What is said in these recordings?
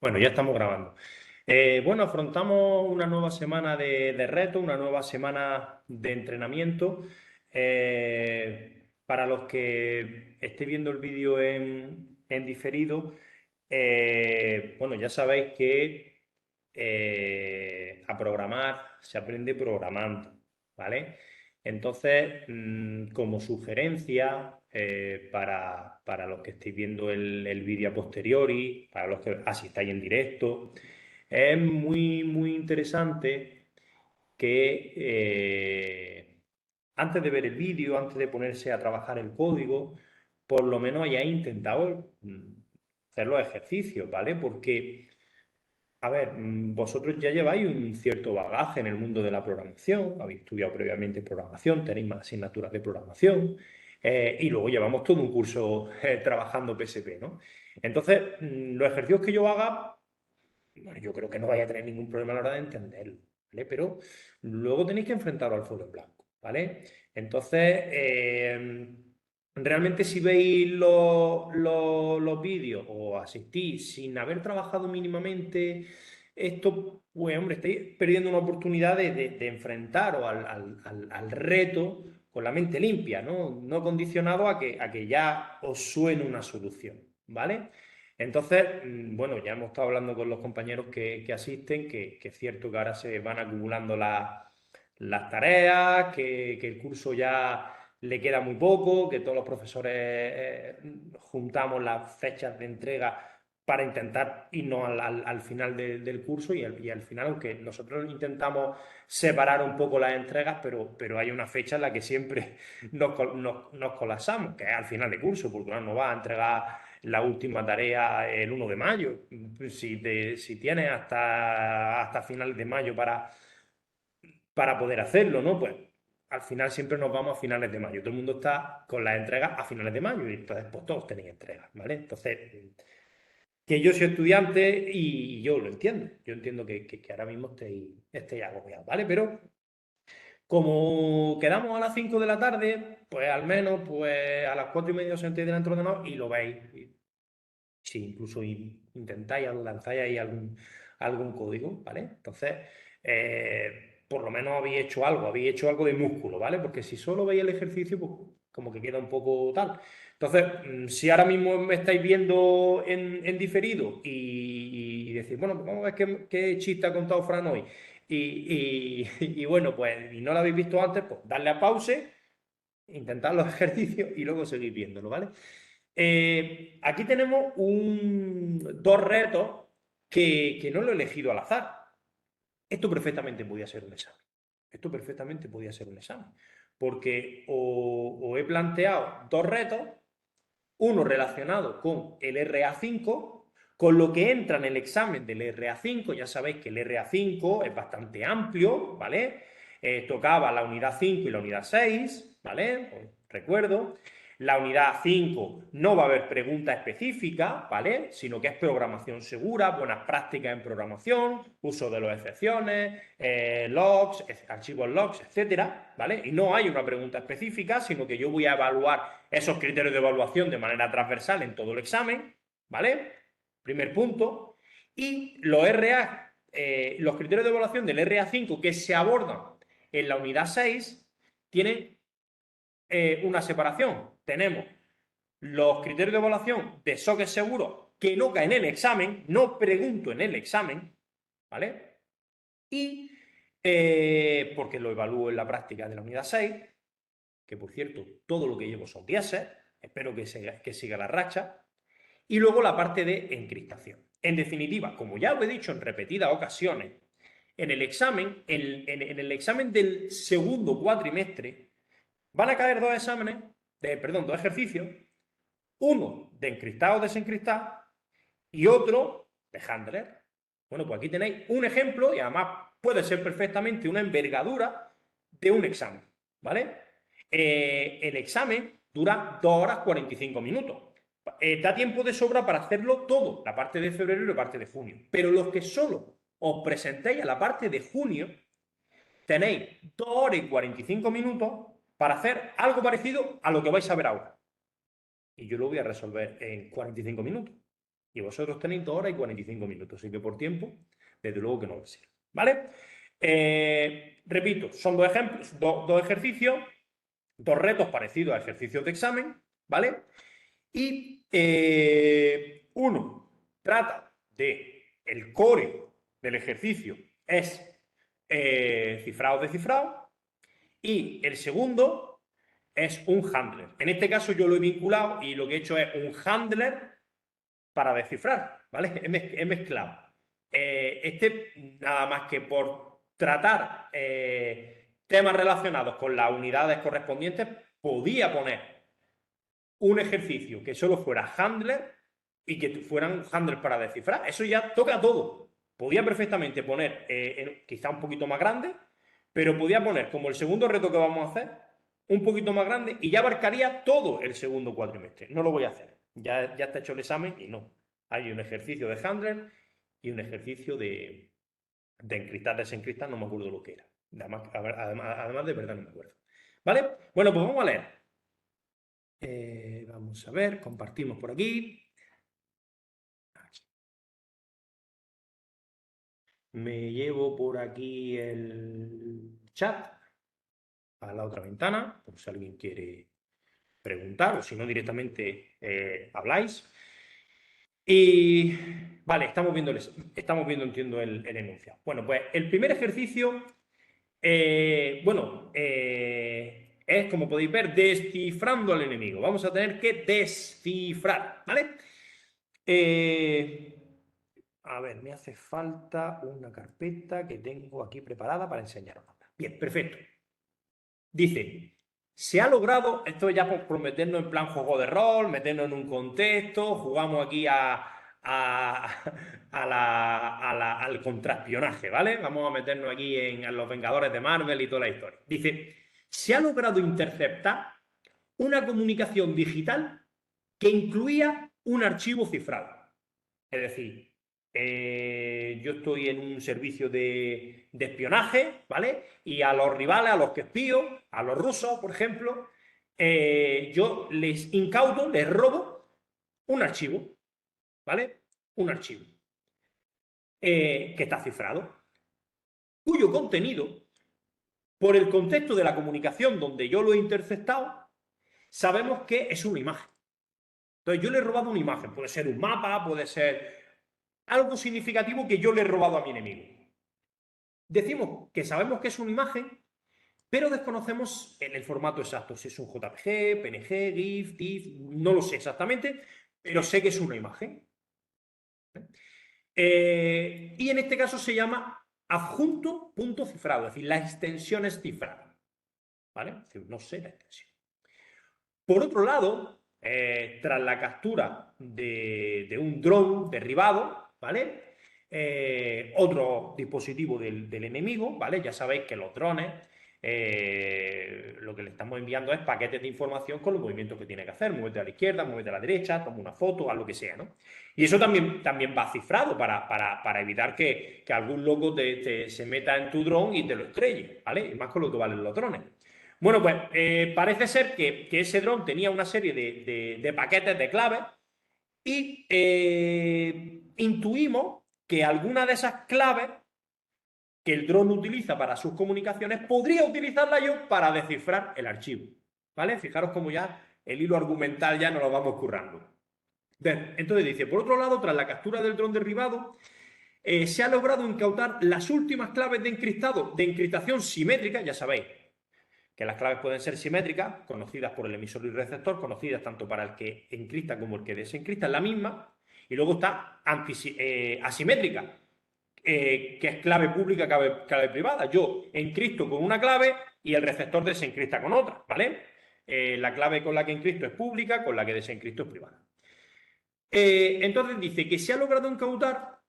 Bueno, ya estamos grabando. Bueno, afrontamos una nueva semana de reto, una nueva semana de entrenamiento. Para los que estéis viendo el vídeo en diferido, bueno, ya sabéis que a programar se aprende programando, ¿vale? Entonces, como sugerencia para los que estéis viendo el vídeo a posteriori, para los que asistáis en directo, es muy interesante que antes de ver el vídeo, antes de ponerse a trabajar el código, por lo menos hayáis intentado hacer los ejercicios, ¿vale? Porque a ver, vosotros ya lleváis un cierto bagaje en el mundo de la programación, habéis estudiado previamente programación, tenéis más asignaturas de programación, y luego llevamos todo un curso trabajando PSP, ¿no? Entonces, los ejercicios que yo haga, bueno, yo creo que no vaya a tener ningún problema a la hora de entenderlo, ¿vale? Pero luego tenéis que enfrentaros al folio en blanco, ¿vale? Entonces, realmente si veis los vídeos o asistís sin haber trabajado mínimamente esto, pues hombre, estáis perdiendo una oportunidad de enfrentaros al reto con la mente limpia, ¿no? No condicionado a que ya os suene una solución, ¿vale? Entonces, bueno, ya hemos estado hablando con los compañeros que asisten, que es cierto que ahora se van acumulando las tareas, que el curso ya le queda muy poco, que todos los profesores juntamos las fechas de entrega para intentar irnos al final del curso y al final, aunque nosotros intentamos separar un poco las entregas, pero hay una fecha en la que siempre nos colapsamos, que es al final de curso, porque no va a entregar la última tarea el 1 de mayo. Si tienes hasta finales de mayo para poder hacerlo, ¿no? Pues al final siempre nos vamos a finales de mayo. Todo el mundo está con las entregas a finales de mayo y entonces pues todos tenéis entregas, ¿vale? Entonces, que yo soy estudiante y yo lo entiendo. Yo entiendo que ahora mismo estéis agobiados, ¿vale? Pero como quedamos a las 5 de la tarde, pues al menos pues a las 4:30 os sentéis delante del ordenador y lo veis. Si incluso intentáis, lanzáis ahí algún código, ¿vale? Entonces, por lo menos habéis hecho algo de músculo, ¿vale? Porque si solo veis el ejercicio, pues como que queda un poco tal. Entonces, si ahora mismo me estáis viendo en diferido y decís, bueno, pues vamos a ver qué chiste ha contado Fran hoy. Y bueno, pues y no lo habéis visto antes, pues darle a pause, intentar los ejercicios y luego seguir viéndolo, ¿vale? Aquí tenemos dos retos que no lo he elegido al azar. Esto perfectamente podía ser un examen. Esto perfectamente podía ser un examen. Porque os he planteado dos retos, uno relacionado con el RA5, con lo que entra en el examen del RA5. Ya sabéis que el RA5 es bastante amplio, ¿vale? Tocaba la unidad 5 y la unidad 6, ¿vale? Os recuerdo. La unidad 5 no va a haber pregunta específica, ¿vale? Sino que es programación segura, buenas prácticas en programación, uso de las excepciones, logs, archivos logs, etcétera, ¿vale? Y no hay una pregunta específica, sino que yo voy a evaluar esos criterios de evaluación de manera transversal en todo el examen, ¿vale? Primer punto. Y los criterios de evaluación del RA5 que se abordan en la unidad 6 tienen una separación. Tenemos los criterios de evaluación de soques seguros que no caen en el examen, no pregunto en el examen, ¿vale? Y porque lo evalúo en la práctica de la unidad 6, que por cierto, todo lo que llevo son 10, espero que siga la racha, y luego la parte de encriptación. En definitiva, como ya lo he dicho en repetidas ocasiones, en el examen, en el examen del segundo cuatrimestre, van a caer dos ejercicios, uno de encriptar o desencriptar y otro de handler. Bueno, pues aquí tenéis un ejemplo y además puede ser perfectamente una envergadura de un examen, ¿vale? El examen dura 2 horas 45 minutos. Da tiempo de sobra para hacerlo todo, la parte de febrero y la parte de junio. Pero los que solo os presentéis a la parte de junio, tenéis 2 horas y 45 minutos para hacer algo parecido a lo que vais a ver ahora. Y yo lo voy a resolver en 45 minutos. Y vosotros tenéis 2 horas y 45 minutos, así que por tiempo, desde luego que no va a ser, ¿vale? Repito, son dos ejemplos, dos ejercicios, dos retos parecidos a ejercicios de examen, ¿vale? Y uno trata de el core del ejercicio es cifrado descifrado y el segundo es un handler. En este caso yo lo he vinculado y lo que he hecho es un handler para descifrar, ¿vale? He mezclado. Nada más que por tratar temas relacionados con las unidades correspondientes, podía poner un ejercicio que solo fuera handler y que fueran handlers para descifrar. Eso ya toca todo. Podía perfectamente poner, quizá un poquito más grande, pero podía poner como el segundo reto que vamos a hacer, un poquito más grande y ya abarcaría todo el segundo cuatrimestre. No lo voy a hacer. Ya está hecho el examen y no. Hay un ejercicio de handler y un ejercicio de encriptar, desencriptar, no me acuerdo lo que era. Además de verdad no me acuerdo. ¿Vale? Bueno, pues vamos a leer. Vamos a ver, compartimos por aquí. Me llevo por aquí el chat a la otra ventana, por si alguien quiere preguntar o si no directamente habláis. Y vale, estamos viendo, entiendo, el enunciado. Bueno, pues el primer ejercicio, es, como podéis ver, descifrando al enemigo. Vamos a tener que descifrar, ¿vale? A ver, me hace falta una carpeta que tengo aquí preparada para enseñaros. Bien, perfecto. Dice, se ha logrado, esto ya por meternos en plan juego de rol, meternos en un contexto, jugamos aquí al contraespionaje, ¿vale? Vamos a meternos aquí en los Vengadores de Marvel y toda la historia. Dice, se ha logrado interceptar una comunicación digital que incluía un archivo cifrado. Es decir, yo estoy en un servicio de espionaje, ¿vale? Y a los rivales, a los que espío, a los rusos, por ejemplo, yo les incauto, les robo un archivo, ¿vale? Un archivo que está cifrado, cuyo contenido, por el contexto de la comunicación donde yo lo he interceptado, sabemos que es una imagen. Entonces yo le he robado una imagen, puede ser un mapa, puede ser algo significativo que yo le he robado a mi enemigo. Decimos que sabemos que es una imagen, pero desconocemos en el formato exacto, si es un JPG, PNG, GIF, TIFF, no lo sé exactamente, pero sé que es una imagen. Y en este caso se llama adjunto.cifrado, es decir, la extensión es cifrada. ¿Vale? Es decir, no sé la extensión. Por otro lado, tras la captura de un dron derribado, ¿vale? Otro dispositivo del enemigo, ¿vale? Ya sabéis que los drones lo que le estamos enviando es paquetes de información con los movimientos que tiene que hacer. Muévete a la izquierda, muévete a la derecha, toma una foto, haz lo que sea, ¿no? Y eso también va cifrado para evitar que algún loco se meta en tu dron y te lo estrelle, ¿vale? Y más con lo que valen los drones. Bueno, pues parece ser que ese dron tenía una serie de paquetes de claves y intuimos que alguna de esas claves que el dron utiliza para sus comunicaciones podría utilizarla yo para descifrar el archivo. ¿Vale? Fijaros cómo ya el hilo argumental ya nos lo vamos currando. Bien, entonces dice, por otro lado, tras la captura del dron derribado, se ha logrado incautar las últimas claves de encriptación simétrica, ya sabéis, que las claves pueden ser simétricas, conocidas por el emisor y receptor, conocidas tanto para el que encripta como el que desencripta, es la misma, y luego está asimétrica, que es clave pública, clave privada. Yo encripto con una clave y el receptor desencripta con otra, ¿vale? La clave con la que encripto es pública, con la que desencripto es privada. Entonces dice que se ha logrado incautar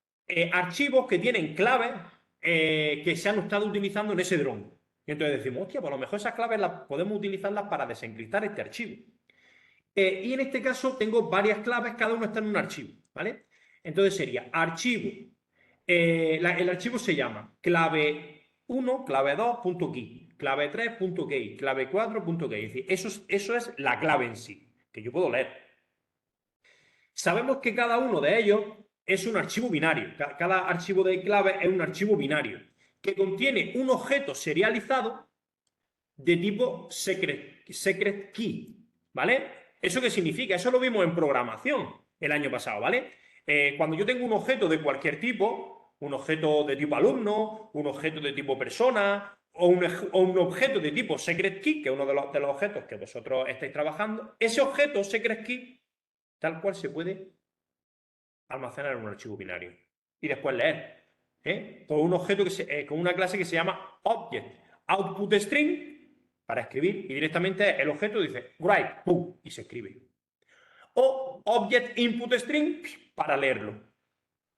archivos que tienen claves que se han estado utilizando en ese dron. Y entonces decimos, hostia, pues a lo mejor esas claves podemos utilizarlas para desencriptar este archivo. Y en este caso tengo varias claves, cada una está en un archivo, ¿vale? Entonces sería archivo. El archivo se llama clave 1, clave 2.key, clave 3.key, clave 4.key. Es decir, eso es la clave en sí, que yo puedo leer. Sabemos que cada uno de ellos es un archivo binario. Cada archivo de clave es un archivo binario que contiene un objeto serializado de tipo secret key, ¿vale? ¿Eso qué significa? Eso lo vimos en programación el año pasado, ¿vale? Cuando yo tengo un objeto de cualquier tipo, un objeto de tipo alumno, un objeto de tipo persona o un objeto de tipo secret key, que es uno de los objetos que vosotros estáis trabajando, ese objeto secret key tal cual se puede almacenar en un archivo binario y después leer. Con un objeto con una clase que se llama object output string para escribir y directamente el objeto dice write, pum, y se escribe. O object input string para leerlo.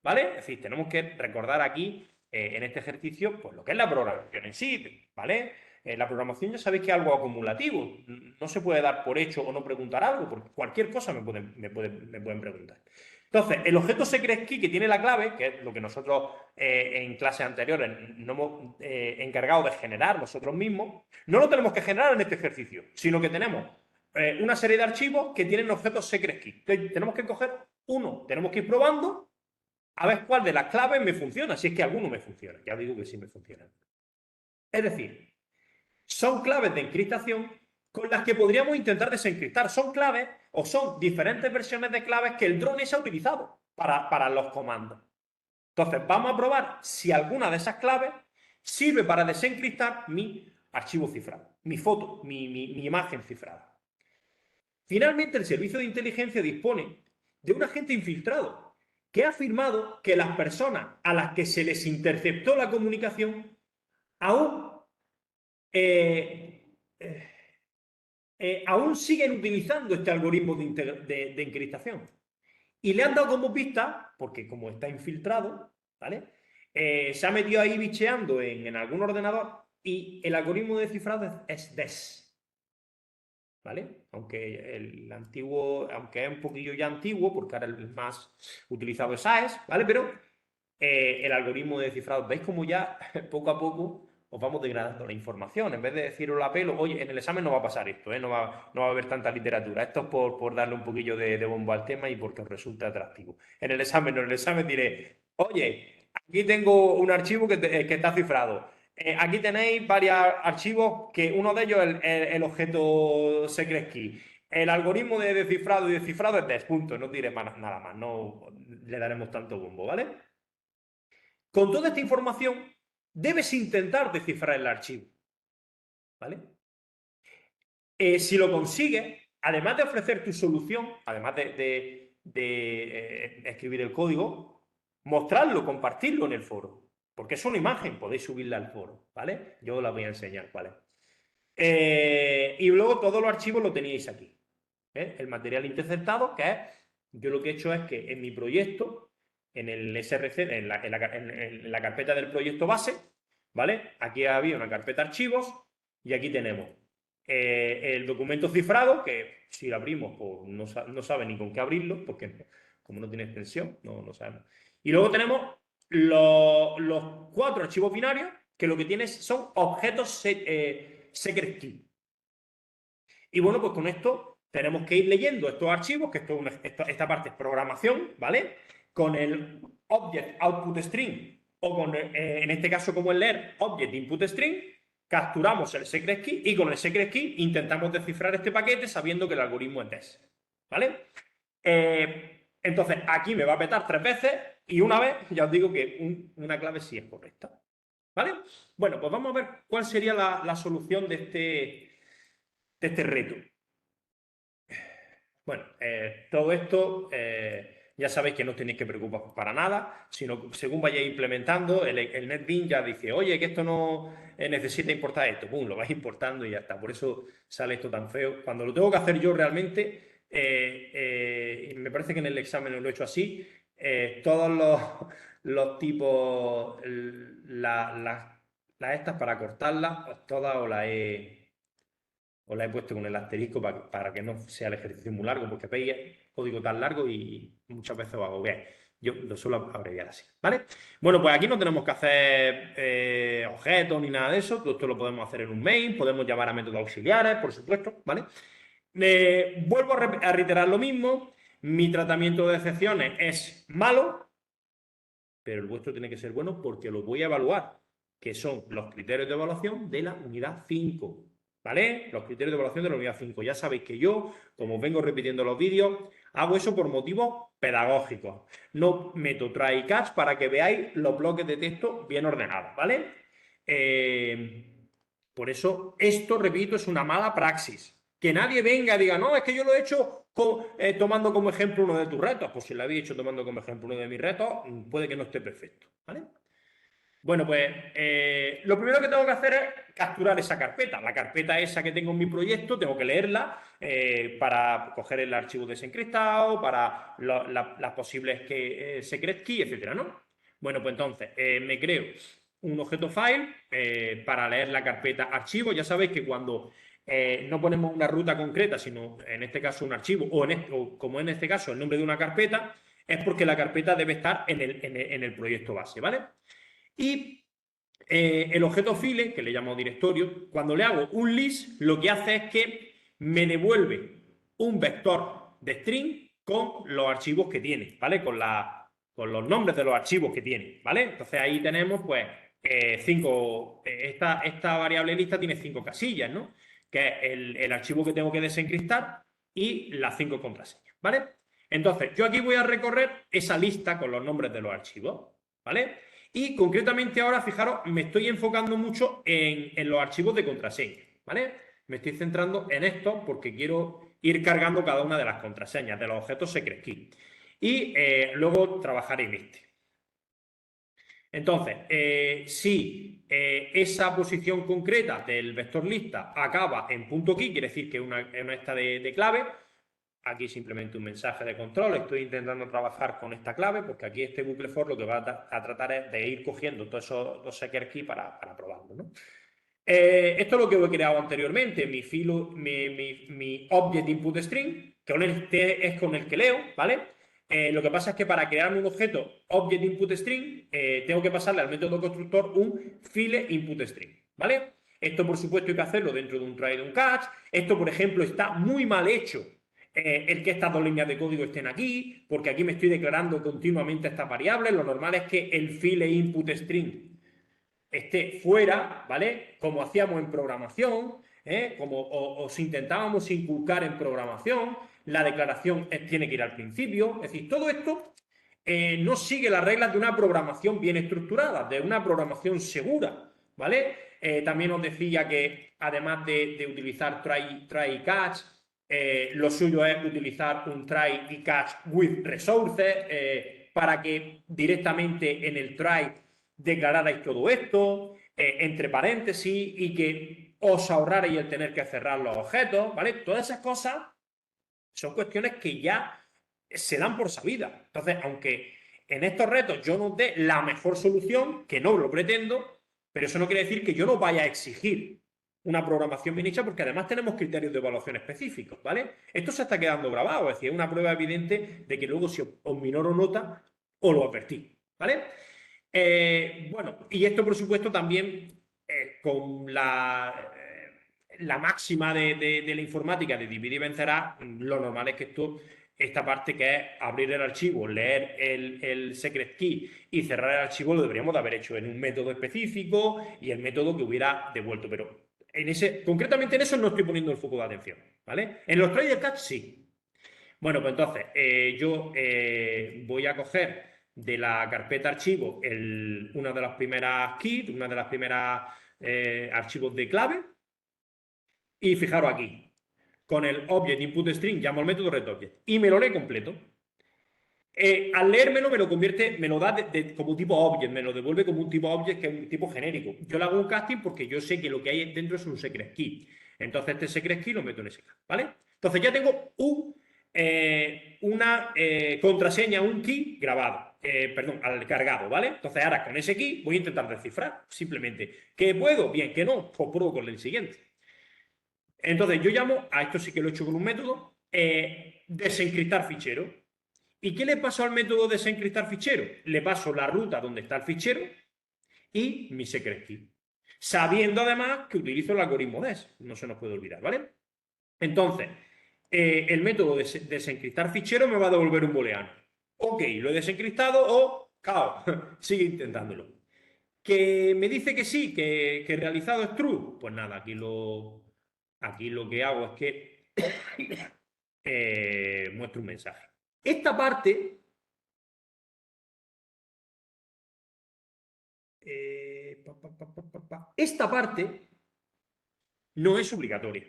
¿Vale? Es decir, tenemos que recordar aquí, en este ejercicio, pues lo que es la programación en sí, ¿vale? La programación ya sabéis que es algo acumulativo. No se puede dar por hecho o no preguntar algo, porque cualquier cosa me pueden preguntar. Entonces, el objeto secret key que tiene la clave, que es lo que nosotros en clases anteriores nos hemos encargado de generar nosotros mismos, no lo tenemos que generar en este ejercicio, sino que tenemos una serie de archivos que tienen objetos secret key. Entonces, tenemos que coger uno, tenemos que ir probando a ver cuál de las claves me funciona, si es que alguno me funciona. Ya digo que sí me funciona. Es decir, son claves de encriptación con las que podríamos intentar desencriptar. Son claves o son diferentes versiones de claves que el drone se ha utilizado para los comandos. Entonces, vamos a probar si alguna de esas claves sirve para desencriptar mi archivo cifrado, mi foto, mi imagen cifrada. Finalmente, el servicio de inteligencia dispone de un agente infiltrado que ha afirmado que las personas a las que se les interceptó la comunicación aún, aún siguen utilizando este algoritmo de encriptación. Y le han dado como pista, porque como está infiltrado, ¿vale? Se ha metido ahí bicheando en algún ordenador y el algoritmo de cifrado es DES. ¿Vale? Aunque el antiguo, aunque es un poquillo ya antiguo, porque ahora el más utilizado es AES, ¿vale? Pero el algoritmo de cifrado, ¿veis cómo ya poco a poco os vamos degradando la información? En vez de deciros a pelo, oye, en el examen no va a pasar esto, no va a haber tanta literatura. Esto es por darle un poquillo de bombo al tema y porque os resulte atractivo. En el examen, no, en el examen diré, oye, aquí tengo un archivo que está cifrado. Aquí tenéis varios archivos que uno de ellos es el objeto secret key. El algoritmo de descifrado y descifrado es DES, punto. No diré nada más, no le daremos tanto bombo, ¿vale? Con toda esta información, debes intentar descifrar el archivo, ¿vale? Si lo consigues, además de ofrecer tu solución, además de escribir el código, mostrarlo, compartirlo en el foro. Porque es una imagen, podéis subirla al foro, ¿vale? Yo os la voy a enseñar, ¿vale? Y luego todos los archivos lo teníais aquí. El material interceptado, que es, yo lo que he hecho es que en mi proyecto, en el SRC, en la carpeta del proyecto base, ¿vale? Aquí había una carpeta archivos y aquí tenemos el documento cifrado, que si lo abrimos, pues no sabe ni con qué abrirlo, porque como no tiene extensión, no sabemos. Y luego tenemos los 4 archivos binarios, que lo que tienes son objetos secret key. Y bueno, pues con esto tenemos que ir leyendo estos archivos, que esta parte es programación, ¿vale? Con el object output string o con, en este caso como el leer, object input string, capturamos el secret key y con el secret key intentamos descifrar este paquete sabiendo que el algoritmo es DES, ¿vale? Entonces aquí me va a petar 3 veces y una vez ya os digo que una clave sí es correcta, ¿vale? Bueno, pues vamos a ver cuál sería la solución de este reto. Bueno, todo esto ya sabéis que no os tenéis que preocupar para nada, sino según vayáis implementando, el NetBeans ya dice, oye, que esto no necesita importar esto, pum, lo vais importando y ya está. Por eso sale esto tan feo. Cuando lo tengo que hacer yo realmente, me parece que en el examen lo he hecho así, todos los tipos, las estas para cortarlas, pues todas os la he puesto con el asterisco para que no sea el ejercicio muy largo, porque veis código tan largo y muchas veces os agobiáis. Yo lo suelo abreviar así, ¿vale? Bueno, pues aquí no tenemos que hacer objetos ni nada de eso. Todo esto lo podemos hacer en un main, podemos llamar a métodos auxiliares, por supuesto, ¿vale? Vuelvo a reiterar lo mismo. Mi tratamiento de excepciones es malo, pero el vuestro tiene que ser bueno porque lo voy a evaluar, que son los criterios de evaluación de la unidad 5. ¿Vale? Los criterios de evaluación de la unidad 5. Ya sabéis que yo, como os vengo repitiendo en los vídeos, hago eso por motivos pedagógicos. No meto try catch para que veáis los bloques de texto bien ordenados, ¿vale? Por eso, esto, repito, es una mala praxis. Que nadie venga y diga, no, es que yo lo he hecho tomando como ejemplo uno de tus retos. Pues si lo habéis hecho tomando como ejemplo uno de mis retos, puede que no esté perfecto, ¿vale? Bueno, pues lo primero que tengo que hacer es capturar esa carpeta. La carpeta esa que tengo en mi proyecto, tengo que leerla para coger el archivo desencriptado, para las posibles secret key, etcétera, ¿no? Bueno, pues entonces me creo un objeto file para leer la carpeta archivo. Ya sabéis que cuando no ponemos una ruta concreta, sino en este caso un archivo, o como en este caso el nombre de una carpeta, es porque la carpeta debe estar en el proyecto base, ¿vale? Y el objeto file, que le llamo directorio, cuando le hago un list, lo que hace es que me devuelve un vector de string con los archivos que tiene, ¿vale? Con los nombres de los archivos que tiene, ¿vale? Entonces ahí tenemos, pues, esta variable lista tiene 5 casillas, ¿no? Que es el archivo que tengo que desencriptar y las 5 contraseñas, ¿vale? Entonces, yo aquí voy a recorrer esa lista con los nombres de los archivos, ¿vale? Y concretamente ahora, fijaros, me estoy enfocando mucho en los archivos de contraseña, ¿vale? Me estoy centrando en esto porque quiero ir cargando cada una de las contraseñas de los objetos secret key. Y luego trabajaré en este. Entonces, si esa posición concreta del vector lista acaba en punto .key, quiere decir que es una esta de clave. Aquí simplemente un mensaje de control. Estoy intentando trabajar con esta clave porque aquí este bucle for lo que va a tratar es de ir cogiendo todos esos secret key para probarlo, ¿no? Esto es lo que he creado anteriormente, mi object input string, que es con el que leo, ¿vale? Lo que pasa es que para crearme un objeto object input string, tengo que pasarle al método constructor un file input string, ¿vale? Esto, por supuesto, hay que hacerlo dentro de un try y de un catch. Esto, por ejemplo, está muy mal hecho el que estas dos líneas de código estén aquí, porque aquí me estoy declarando continuamente estas variables. Lo normal es que el file input string esté fuera, ¿vale? Como hacíamos en programación, como os intentábamos inculcar en programación, la declaración tiene que ir al principio. Es decir, todo esto no sigue las reglas de una programación bien estructurada, de una programación segura, ¿vale? También os decía que además de utilizar try y catch, lo suyo es utilizar un try y catch with resources para que directamente en el try declararais todo esto, entre paréntesis, y que os ahorrarais el tener que cerrar los objetos, ¿vale? Todas esas cosas son cuestiones que ya se dan por sabidas. Entonces, aunque en estos retos yo no dé la mejor solución, que no lo pretendo, pero eso no quiere decir que yo no vaya a exigir una programación bien hecha, porque además tenemos criterios de evaluación específicos, ¿vale? Esto se está quedando grabado, es decir, es una prueba evidente de que luego si os minoro nota, os lo advertí, ¿vale? Bueno, y esto por supuesto también con la máxima de la informática de divide y vencerá, lo normal es que esta parte que es abrir el archivo, leer el secret key y cerrar el archivo lo deberíamos de haber hecho en un método específico y el método que hubiera devuelto, pero concretamente en eso no estoy poniendo el foco de atención, ¿vale? En los try catch sí. Bueno, pues entonces yo voy a coger de la carpeta archivo una de las primeras keys, una de las primeras archivos de clave, y fijaros aquí, con el object input string llamo al método retObject y me lo lee completo. Al leérmelo me lo convierte, me lo da como tipo object, me lo devuelve como un tipo object que es un tipo genérico. Yo le hago un casting porque yo sé que lo que hay dentro es un secret key. Entonces este secret key lo meto en ese caso, ¿vale? Entonces ya tengo una contraseña, un key grabado, perdón, al cargado, ¿vale? Entonces ahora con ese key voy a intentar descifrar, simplemente. ¿Que puedo? Bien, que no, pues pruebo con el siguiente. Entonces yo llamo, a esto sí que lo he hecho con un método, desencriptar fichero. ¿Y qué le paso al método desencriptar fichero? Le paso la ruta donde está el fichero y mi secret key. Sabiendo además que utilizo el algoritmo DES, no se nos puede olvidar, ¿vale? Entonces, el método de desencriptar fichero me va a devolver un booleano. Ok, lo he desencriptado o, cao, sigue intentándolo. Que me dice que sí, que realizado es true. Pues nada, aquí lo que hago es que muestro un mensaje. Esta parte, esta parte no es obligatoria,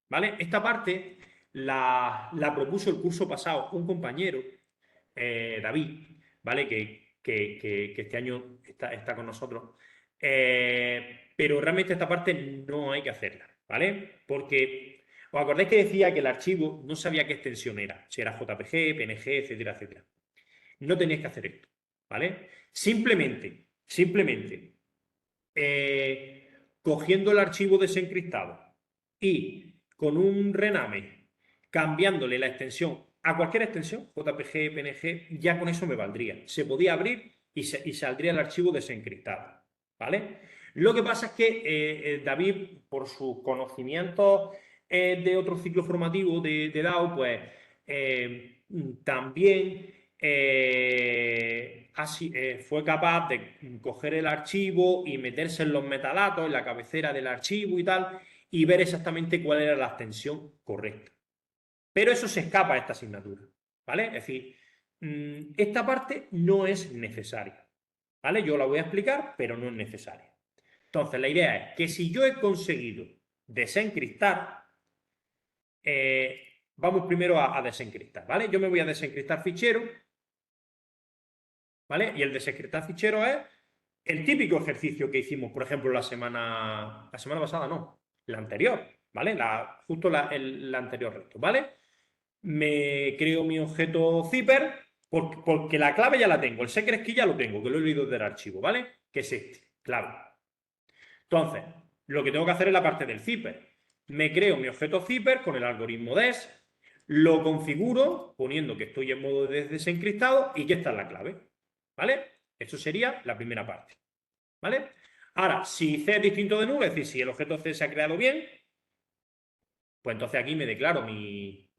¿vale? Esta parte la propuso el curso pasado un compañero, David, ¿vale? Que este año está con nosotros. Pero realmente esta parte no hay que hacerla, ¿vale? Porque os acordáis que decía que el archivo no sabía qué extensión era, si era JPG, PNG, etcétera, etcétera. No teníais que hacer esto, ¿vale? Simplemente, cogiendo el archivo desencriptado y con un rename cambiándole la extensión a cualquier extensión, JPG, PNG, ya con eso me valdría. Se podía abrir y saldría el archivo desencriptado, ¿vale? Lo que pasa es que David, por sus conocimientos de otro ciclo formativo de DAO, pues también fue capaz de coger el archivo y meterse en los metadatos, en la cabecera del archivo y tal, y ver exactamente cuál era la extensión correcta. Pero eso se escapa a esta asignatura, ¿vale? Es decir, esta parte no es necesaria, ¿vale? Yo la voy a explicar, pero no es necesaria. Entonces, la idea es que si yo he conseguido desencriptar, vamos primero a desencriptar, ¿vale? Yo me voy a desencriptar fichero, ¿vale? Y el desencriptar fichero es el típico ejercicio que hicimos, por ejemplo, la semana pasada, no, la anterior, ¿vale? Justo la anterior reto, ¿vale? Me creo mi objeto zipper porque la clave ya la tengo, el secret key ya lo tengo, que lo he leído del archivo, ¿vale? Que es este, clave. Entonces, lo que tengo que hacer es la parte del zipper. Me creo mi objeto zipper con el algoritmo DES, lo configuro poniendo que estoy en modo de desencriptado y que esta es la clave, ¿vale? Eso sería la primera parte, ¿vale? Ahora, si C es distinto de null, es decir, si el objeto C se ha creado bien, pues entonces aquí me declaro mi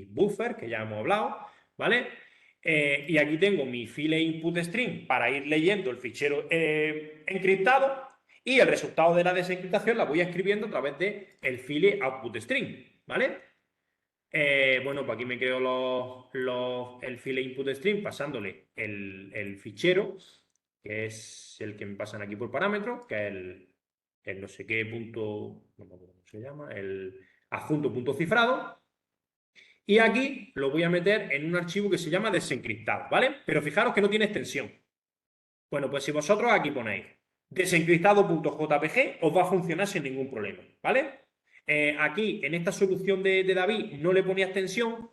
buffer, que ya hemos hablado, ¿vale? Y aquí tengo mi file input string para ir leyendo el fichero encriptado y el resultado de la desencriptación la voy escribiendo a través del file output string, ¿vale? Bueno, pues aquí me creo el file input string pasándole el fichero, que es el que me pasan aquí por parámetros, que es el no sé qué punto, no me acuerdo cómo se llama, el adjunto punto cifrado. Y aquí lo voy a meter en un archivo que se llama desencriptado, ¿vale? Pero fijaros que no tiene extensión. Bueno, pues si vosotros aquí ponéis desencriptado.jpg, os va a funcionar sin ningún problema, ¿vale? Aquí, en esta solución de David, no le ponía extensión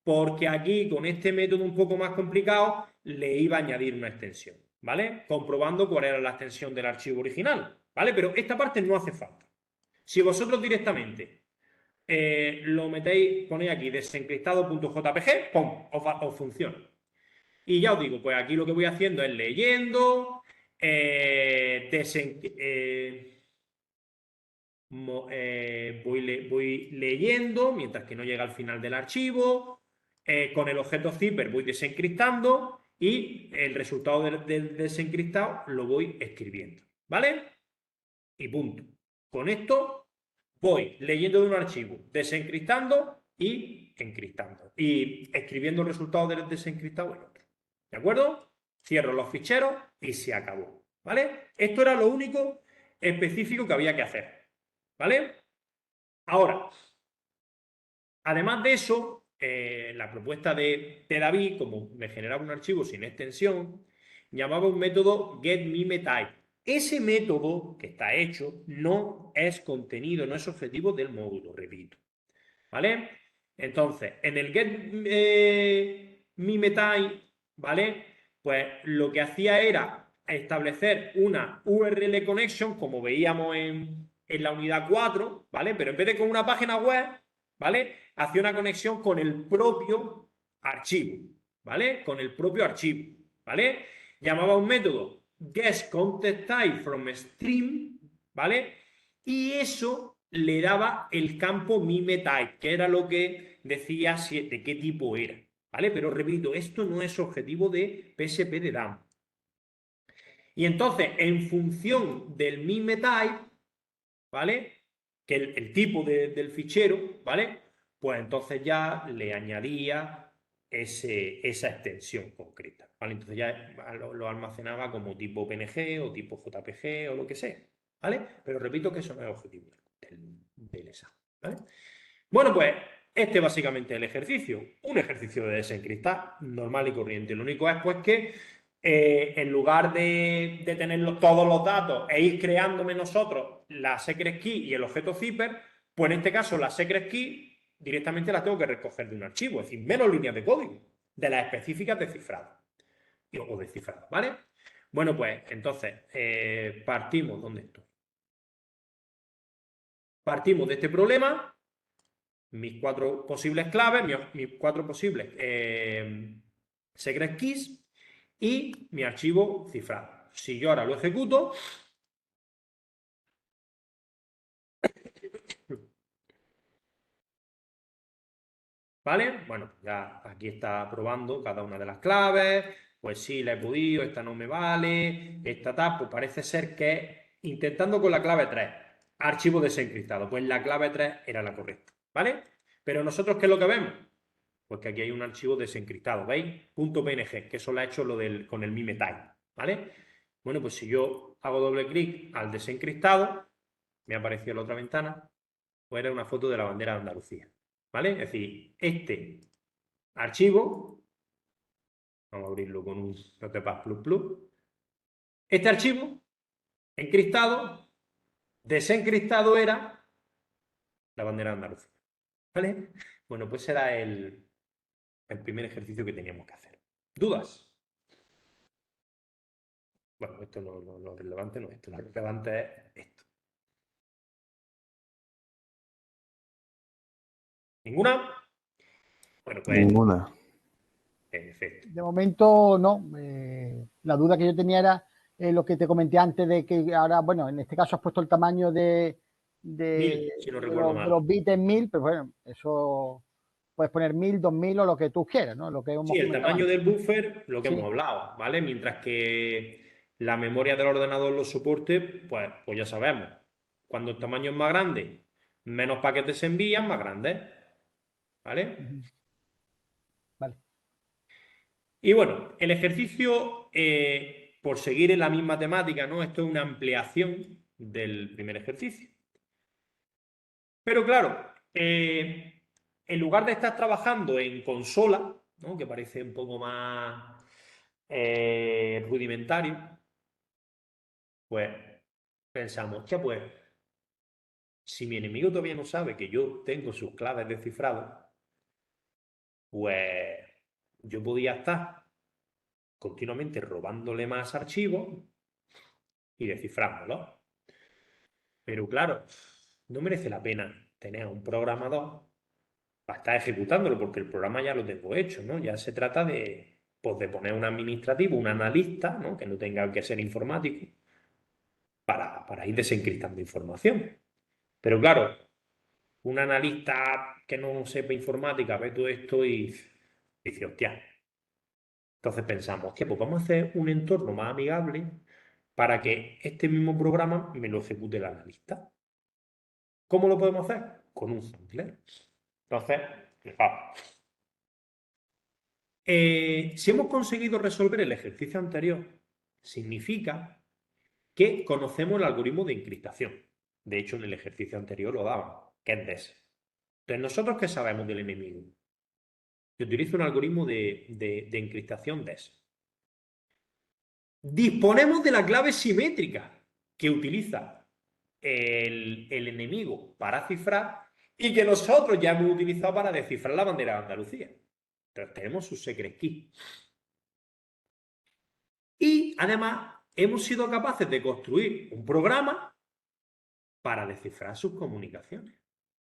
porque aquí, con este método un poco más complicado, le iba a añadir una extensión, ¿vale? Comprobando cuál era la extensión del archivo original, ¿vale? Pero esta parte no hace falta. Si vosotros directamente lo metéis, ponéis aquí desencriptado.jpg, ¡pum! Os funciona. Y ya os digo, pues aquí lo que voy haciendo es leyendo, voy leyendo mientras que no llega al final del archivo, con el objeto zipper voy desencriptando y el resultado del desencriptado lo voy escribiendo, ¿vale? Y punto. Con esto voy leyendo de un archivo, desencriptando y encriptando. Y escribiendo el resultado del desencriptado en otro. ¿De acuerdo? Cierro los ficheros y se acabó. ¿Vale? Esto era lo único específico que había que hacer. ¿Vale? Ahora, además de eso, la propuesta de David, como me generaba un archivo sin extensión, llamaba un método getMemeType. Ese método que está hecho no es contenido, no es objetivo del módulo, repito. ¿Vale? Entonces, en el getMemeType, ¿vale? Pues lo que hacía era establecer una URL connection, como veíamos en la unidad 4, ¿vale? Pero en vez de con una página web, ¿vale? Hacía una conexión con el propio archivo, ¿vale? Con el propio archivo, ¿vale? Llamaba un método getContentType from stream, ¿vale? Y eso le daba el campo MemeType, que era lo que decía de qué tipo era, ¿vale? Pero repito, esto no es objetivo de PSP de DAM. Y entonces, en función del MIME-type, ¿vale? Que el tipo del fichero, ¿vale? Pues entonces ya le añadía esa extensión concreta, ¿vale? Entonces ya lo almacenaba como tipo PNG o tipo JPG o lo que sea, ¿vale? Pero repito que eso no es objetivo del examen, ¿vale? Bueno, pues este básicamente es el ejercicio, un ejercicio de desencriptar normal y corriente. Lo único es pues que en lugar de tener todos los datos e ir creándome nosotros la secret key y el objeto zipper, pues en este caso la secret key directamente la tengo que recoger de un archivo, es decir, menos líneas de código, de las específicas de cifrado o de cifrado, ¿vale? Bueno, pues entonces partimos, ¿dónde estoy? Partimos de este problema, mis 4 posibles claves, mis 4 posibles secret keys y mi archivo cifrado. Si yo ahora lo ejecuto, ¿vale? Bueno, ya aquí está probando cada una de las claves, pues sí, la he podido, esta no me vale, esta tal, pues parece ser que intentando con la clave 3, archivo desencriptado, pues la clave 3 era la correcta, ¿vale? Pero nosotros, ¿qué es lo que vemos? Pues que aquí hay un archivo desencriptado, ¿veis? .png, que eso lo ha hecho con el MimeType, ¿vale? Bueno, pues si yo hago doble clic al desencriptado, me ha aparecido la otra ventana, pues era una foto de la bandera de Andalucía, ¿vale? Es decir, este archivo, vamos a abrirlo con un Notepad++, este archivo, encriptado, desencriptado era la bandera de Andalucía, ¿vale? Bueno, pues era el primer ejercicio que teníamos que hacer. ¿Dudas? Bueno, esto no, lo relevante no es esto, lo relevante es esto. ¿Ninguna? Bueno, pues Ninguna. perfecto. De momento no. La duda que yo tenía era lo que te comenté antes de que ahora, bueno, en este caso has puesto el tamaño de 1000, si no recuerdo mal. los bits en 1000, pero bueno, eso puedes poner 1000, 2000 o lo que tú quieras, ¿no? Lo que hemos Sí, el comentado tamaño antes. del buffer, lo que Sí. hemos hablado, ¿vale? Mientras que la memoria del ordenador lo soporte, pues ya sabemos. Cuando el tamaño es más grande, menos paquetes se envían, más grandes, ¿vale? Vale. Y bueno, el ejercicio, por seguir en la misma temática, ¿no? Esto es una ampliación del primer ejercicio. Pero claro, en lugar de estar trabajando en consola, ¿no? Que parece un poco más rudimentario, pues pensamos, ya pues, si mi enemigo todavía no sabe que yo tengo sus claves de cifrado, pues yo podía estar continuamente robándole más archivos y descifrándolos. Pero claro, no merece la pena tener a un programador para estar ejecutándolo, porque el programa ya lo tengo hecho, ¿no? Ya se trata de, pues, de poner un administrativo, un analista, ¿no? Que no tenga que ser informático, para ir desencriptando información. Pero claro, un analista que no sepa informática ve todo esto y dice, hostia. Entonces pensamos, hostia, pues vamos a hacer un entorno más amigable para que este mismo programa me lo ejecute el analista. ¿Cómo lo podemos hacer? Con un sampler. Entonces, fijaos. Si hemos conseguido resolver el ejercicio anterior, significa que conocemos el algoritmo de encriptación. De hecho, en el ejercicio anterior lo dábamos, que es DES. Entonces, ¿nosotros qué sabemos del enemigo? Que utiliza un algoritmo de encriptación DES. Disponemos de la clave simétrica que utiliza el enemigo para cifrar y que nosotros ya hemos utilizado para descifrar la bandera de Andalucía. Entonces, tenemos su secret key. Y además hemos sido capaces de construir un programa para descifrar sus comunicaciones.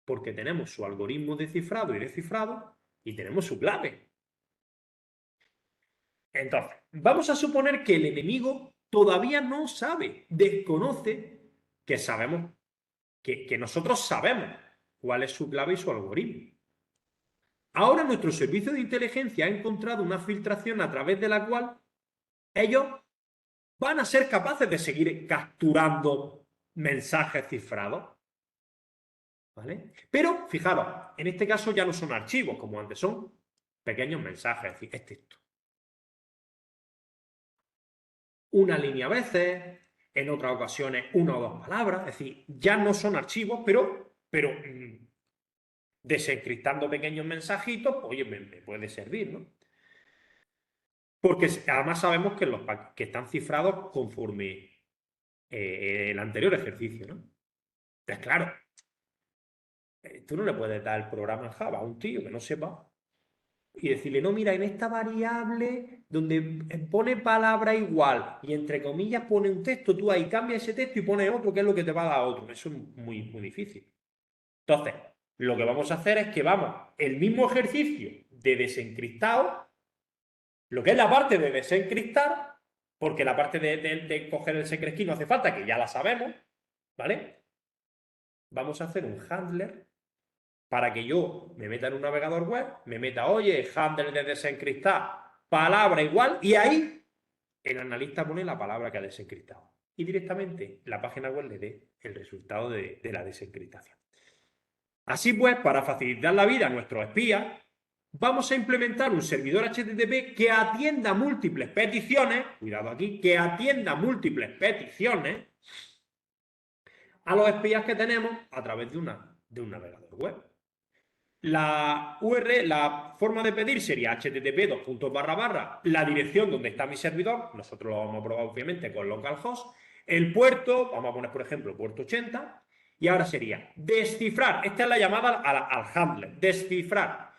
Porque tenemos su algoritmo de cifrado y descifrado y tenemos su clave. Entonces, vamos a suponer que el enemigo todavía no sabe, desconoce que sabemos, que nosotros sabemos cuál es su clave y su algoritmo. Ahora nuestro servicio de inteligencia ha encontrado una filtración a través de la cual ellos van a ser capaces de seguir capturando mensajes cifrados. ¿Vale? Pero, fijaros, en este caso ya no son archivos como antes, son pequeños mensajes, es decir, es texto. Una línea a veces, en otras ocasiones una o dos palabras, es decir, ya no son archivos, pero desencriptando pequeños mensajitos, pues, oye, me puede servir, ¿no? Porque además sabemos que, que están cifrados conforme el anterior ejercicio, ¿no? Entonces, claro, tú no le puedes dar el programa en Java a un tío que no sepa y decirle, no, mira, en esta variable donde pone palabra igual y entre comillas pone un texto, tú ahí cambias ese texto y pones otro, que es lo que te va a dar otro. Eso es muy, muy difícil. Entonces, lo que vamos a hacer es que vamos, el mismo ejercicio de desencriptado, lo que es la parte de desencriptar, porque la parte de coger el secret key no hace falta, que ya la sabemos, ¿vale? Vamos a hacer un handler para que yo me meta en un navegador web, me meta, oye, handler de desencriptar, palabra igual, y ahí el analista pone la palabra que ha desencriptado. Y directamente la página web le dé el resultado de la desencriptación. Así pues, para facilitar la vida a nuestros espías, vamos a implementar un servidor HTTP que atienda múltiples peticiones, cuidado aquí, que atienda múltiples peticiones a los espías que tenemos a través de un navegador web. La URL, la forma de pedir sería http:// la dirección donde está mi servidor, nosotros lo vamos a probar obviamente con localhost, el puerto, vamos a poner por ejemplo puerto 80, y ahora sería descifrar, esta es la llamada al handler, descifrar,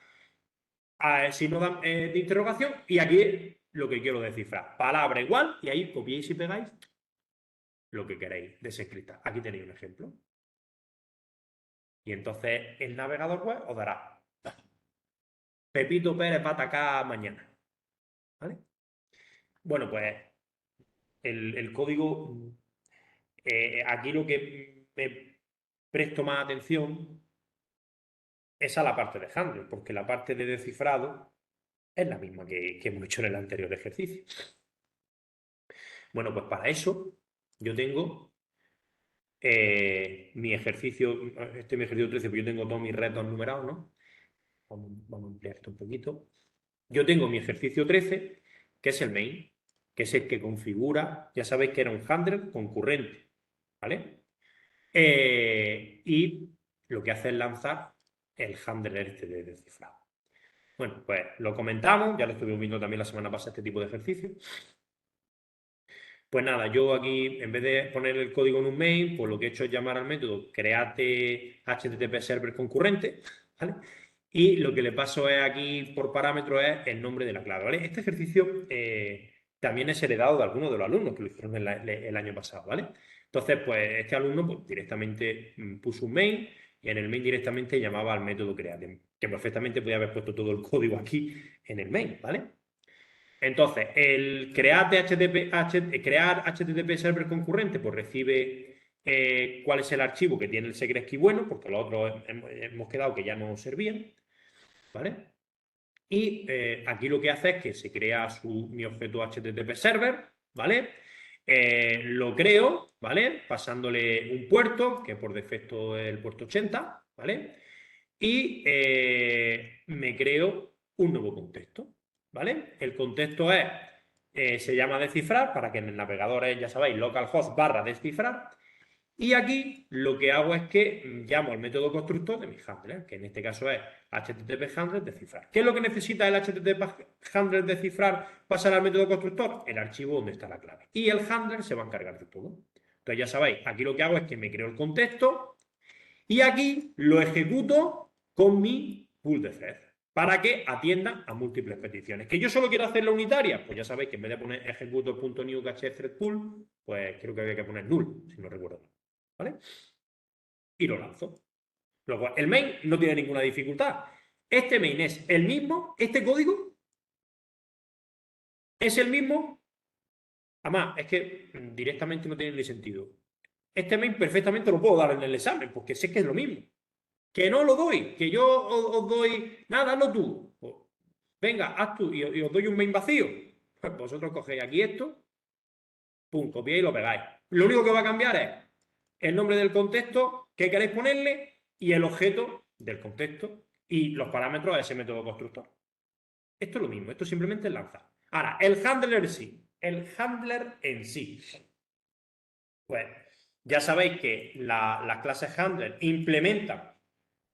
signo de interrogación, y aquí lo que quiero descifrar, palabra igual, y ahí copiéis y pegáis lo que queréis desencriptar. Aquí tenéis un ejemplo. Y entonces el navegador web os dará Pepito Pérez va a atacar mañana. ¿Vale? Bueno, pues el código, aquí lo que me presto más atención es a la parte de handler, porque la parte de descifrado es la misma que hemos hecho en el anterior ejercicio. Bueno, pues para eso yo tengo mi ejercicio, este es mi ejercicio 13, pues yo tengo todos mis retos numerados, ¿no? Vamos a ampliar esto un poquito. Yo tengo mi ejercicio 13, que es el main, que es el que configura, ya sabéis que era un handler concurrente, ¿vale? Y lo que hace es lanzar el handler este de descifrado. Bueno, pues lo comentamos, ya lo estuvimos viendo también la semana pasada este tipo de ejercicio. Pues nada, yo aquí, en vez de poner el código en un main, pues lo que he hecho es llamar al método create HTTP server concurrente, ¿vale? Y lo que le paso es aquí por parámetro es el nombre de la clave, ¿vale? Este ejercicio también es heredado de algunos de los alumnos que lo hicieron el año pasado, ¿vale? Entonces, pues este alumno pues, directamente puso un main y en el main directamente llamaba al método create, que perfectamente podía haber puesto todo el código aquí en el main, ¿vale? Entonces, el crear HTTP server concurrente, pues recibe cuál es el archivo que tiene el secret key bueno, porque los otros hemos quedado que ya no servían, ¿vale? Y aquí lo que hace es que se crea mi objeto HTTP server, ¿vale? Lo creo, ¿vale? Pasándole un puerto, que por defecto es el puerto 80, ¿vale? Y me creo un nuevo contexto, ¿vale? El contexto se llama descifrar, para que en el navegador es, ya sabéis, localhost / descifrar. Y aquí lo que hago es que llamo al método constructor de mi handler, que en este caso es http handler descifrar. ¿Qué es lo que necesita el http handler descifrar pasar al método constructor? El archivo donde está la clave. Y el handler se va a encargar de todo. Entonces ya sabéis, aquí lo que hago es que me creo el contexto y aquí lo ejecuto con mi pool de thread para que atienda a múltiples peticiones. ¿Que yo solo quiero hacer la unitaria? Pues ya sabéis que en vez de poner ejecutor.new cache thread pool, pues creo que había que poner null, si no recuerdo. ¿Vale? Y lo lanzo. Luego, el main no tiene ninguna dificultad. Este main es el mismo, este código es el mismo. Además, es que directamente no tiene ni sentido. Este main perfectamente lo puedo dar en el examen, porque sé que es lo mismo. Que no lo doy, que yo os doy, nada, hazlo tú. Pues, venga, haz tú y os doy un main vacío. Pues vosotros cogéis aquí esto, pum, copiáis y lo pegáis. Lo único que va a cambiar es el nombre del contexto que queréis ponerle y el objeto del contexto y los parámetros de ese método constructor. Esto es lo mismo, esto simplemente es lanzar. Ahora, el handler en sí. Pues ya sabéis que las clases handler implementan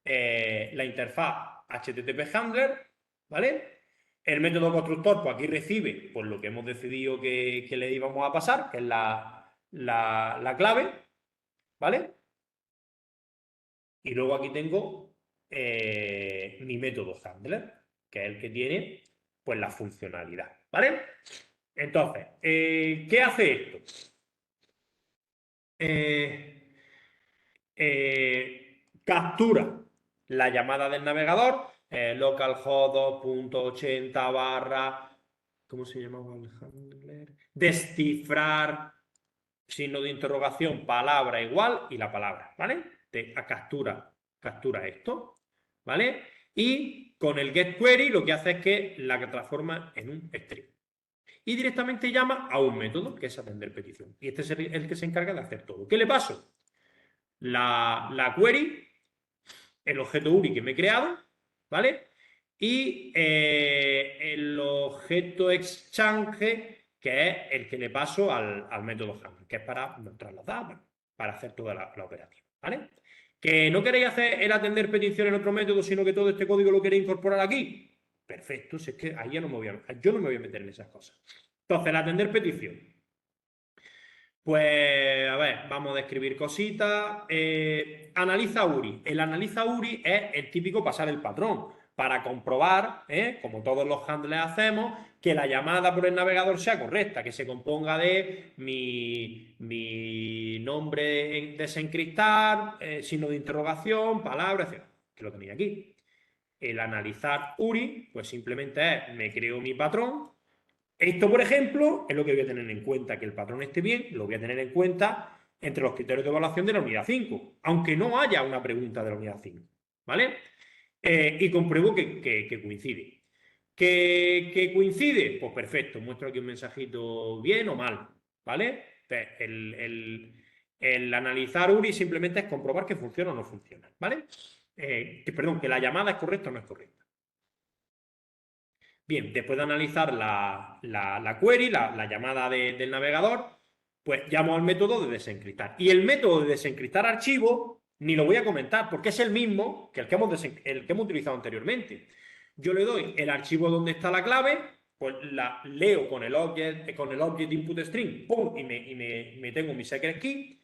la interfaz HTTP handler, ¿vale? El método constructor, pues aquí recibe pues, lo que hemos decidido que le íbamos a pasar, que es la clave, ¿vale? Y luego aquí tengo mi método handler, que es el que tiene pues la funcionalidad, ¿vale? Entonces, ¿qué hace esto? Captura la llamada del navegador, localhost 2.80 barra, ¿cómo se llamaba el handler? Descifrar, signo de interrogación, palabra igual y la palabra, ¿vale? Captura esto, ¿vale? Y con el getQuery lo que hace es que la transforma en un string. Y directamente llama a un método que es atender petición. Y este es el que se encarga de hacer todo. ¿Qué le paso? La query, el objeto URI que me he creado, ¿vale? Y el objeto exchange, que es el que le paso al método handler, que es para trasladar, para hacer toda la operativa, ¿vale? ¿Que no queréis hacer el atender petición en otro método, sino que todo este código lo queréis incorporar aquí? Perfecto, si es que ahí yo no me voy a meter en esas cosas. Entonces, el atender petición. Pues, a ver, vamos a describir cositas. Analiza URI. El analiza URI es el típico pasar el patrón para comprobar, como todos los handlers hacemos, que la llamada por el navegador sea correcta, que se componga de mi nombre desencriptar, signo de interrogación, palabras, etc. Que lo tenéis aquí. El analizar URI, pues simplemente es, me creo mi patrón. Esto, por ejemplo, es lo que voy a tener en cuenta, que el patrón esté bien, lo voy a tener en cuenta entre los criterios de evaluación de la unidad 5, aunque no haya una pregunta de la unidad 5, ¿vale? Y compruebo que coincide. ¿Que coincide? Pues perfecto, muestro aquí un mensajito bien o mal, ¿vale? El analizar URI simplemente es comprobar que funciona o no funciona, ¿vale? Perdón, que la llamada es correcta o no es correcta. Bien, después de analizar la query, la llamada del navegador, pues llamo al método de desencriptar. Y el método de desencriptar archivo ni lo voy a comentar porque es el mismo que el que hemos utilizado anteriormente. Yo le doy el archivo donde está la clave, pues la leo con el object input string, pum, y me tengo mi secret key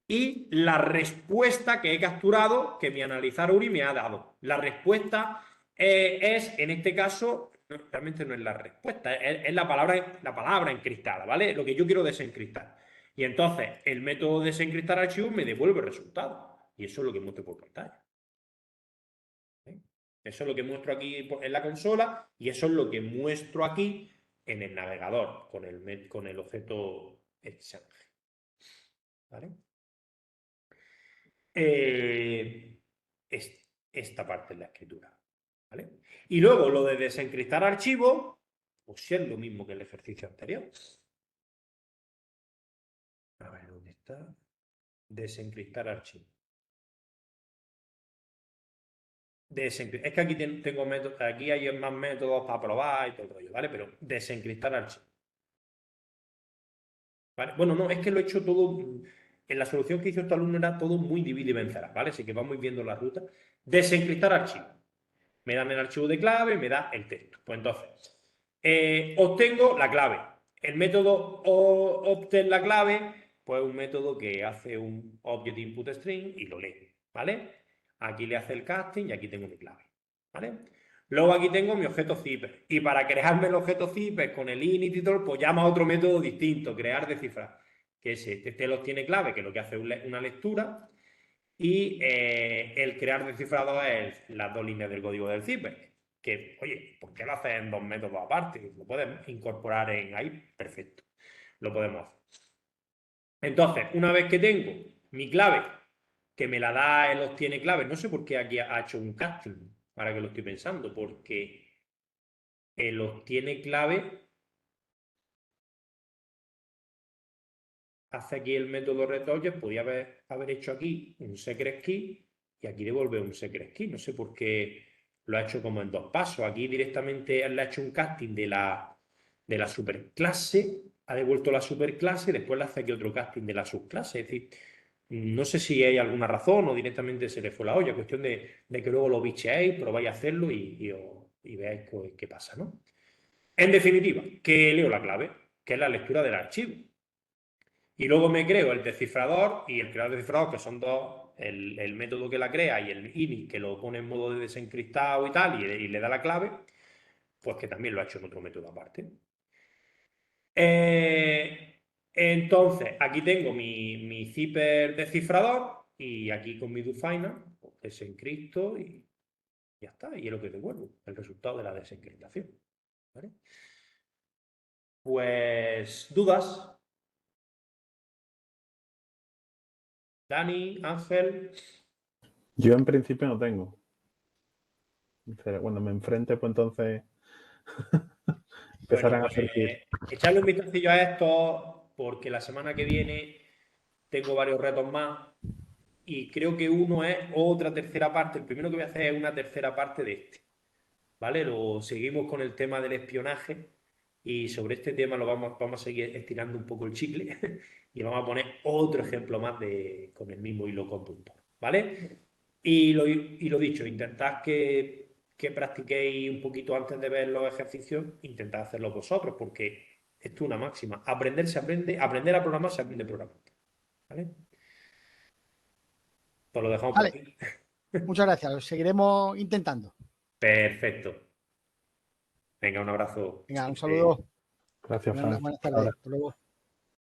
y la respuesta que he capturado que mi analizar URI me ha dado. La respuesta es, en este caso, realmente no es la respuesta, es la palabra encriptada, ¿vale? Lo que yo quiero desencriptar. Y entonces el método de desencriptar archivos me devuelve el resultado. Y eso es lo que muestro por pantalla. ¿Eh? Eso es lo que muestro aquí en la consola y eso es lo que muestro aquí en el navegador con el objeto exchange. ¿Vale? Esta parte es la escritura. ¿Vale? Y luego lo de desencriptar archivos, pues es lo mismo que el ejercicio anterior. A ver, ¿dónde está? Desencriptar archivos. Es que aquí tengo métodos, aquí hay más métodos para probar y todo el rollo, ¿vale? Pero desencriptar archivos. ¿Vale? Bueno, no, es que lo he hecho todo. En la solución que hizo este alumno era todo muy divide y vencerás, ¿vale? Así que vamos viendo la ruta. Desencriptar archivos. Me dan el archivo de clave, me da el texto. Pues entonces, obtengo la clave. El método obtener la clave, pues es un método que hace un object input string y lo lee, ¿vale? Aquí le hace el casting y aquí tengo mi clave, ¿vale? Luego aquí tengo mi objeto zipper. Y para crearme el objeto zipper con el init y todo, pues llamo a otro método distinto, crear descifrar, que es este. Este los tiene clave, que lo que hace es una lectura. Y el crear descifrado es las dos líneas del código del zipper. Que, oye, ¿por qué lo haces en dos métodos aparte? Lo puedes incorporar en ahí, perfecto. Lo podemos hacer. Entonces, una vez que tengo mi clave, que me la da el obtiene clave. No sé por qué aquí ha hecho un casting, ahora que lo estoy pensando, porque el obtiene clave hace aquí el método retoucher, podía haber hecho aquí un secret key y aquí devolver un secret key. No sé por qué lo ha hecho como en 2 pasos. Aquí directamente le ha hecho un casting de la superclase, ha devuelto la superclase y después le hace aquí otro casting de la subclase. Es decir, no sé si hay alguna razón o directamente se le fue la olla. Cuestión de que luego lo bicheéis, probáis a hacerlo y veáis qué pasa, ¿no? En definitiva, que leo la clave, que es la lectura del archivo. Y luego me creo el descifrador y el creador de descifrador, que son dos, el método que la crea y el init que lo pone en modo de desencriptado y tal, y le da la clave, pues que también lo ha hecho en otro método aparte. Entonces, aquí tengo mi zipper descifrador y aquí con mi Dufina, pues desencripto y ya está. Y es lo que devuelvo, el resultado de la desencriptación. ¿Vale? Pues, ¿dudas? Dani, Ángel. Yo en principio no tengo. Cuando me enfrente, pues entonces empezarán a surgir. Echarle un vistacillo a esto porque la semana que viene tengo varios retos más y creo que uno es otra tercera parte. El primero que voy a hacer es una tercera parte de este. ¿Vale? Lo seguimos con el tema del espionaje y sobre este tema vamos a seguir estirando un poco el chicle y vamos a poner otro ejemplo más con el mismo hilo conductor. ¿Vale? Y lo dicho, intentad que practiquéis un poquito antes de ver los ejercicios, intentad hacerlos vosotros, porque esto es una máxima. Aprender se aprende, aprender a programar se aprende programando. ¿Vale? Pues lo dejamos por Vale, aquí. muchas gracias. Lo seguiremos intentando. Perfecto. Venga, un abrazo. Venga, un saludo. Gracias, Fran. Buenas Hasta tardes. ahora. Hasta luego.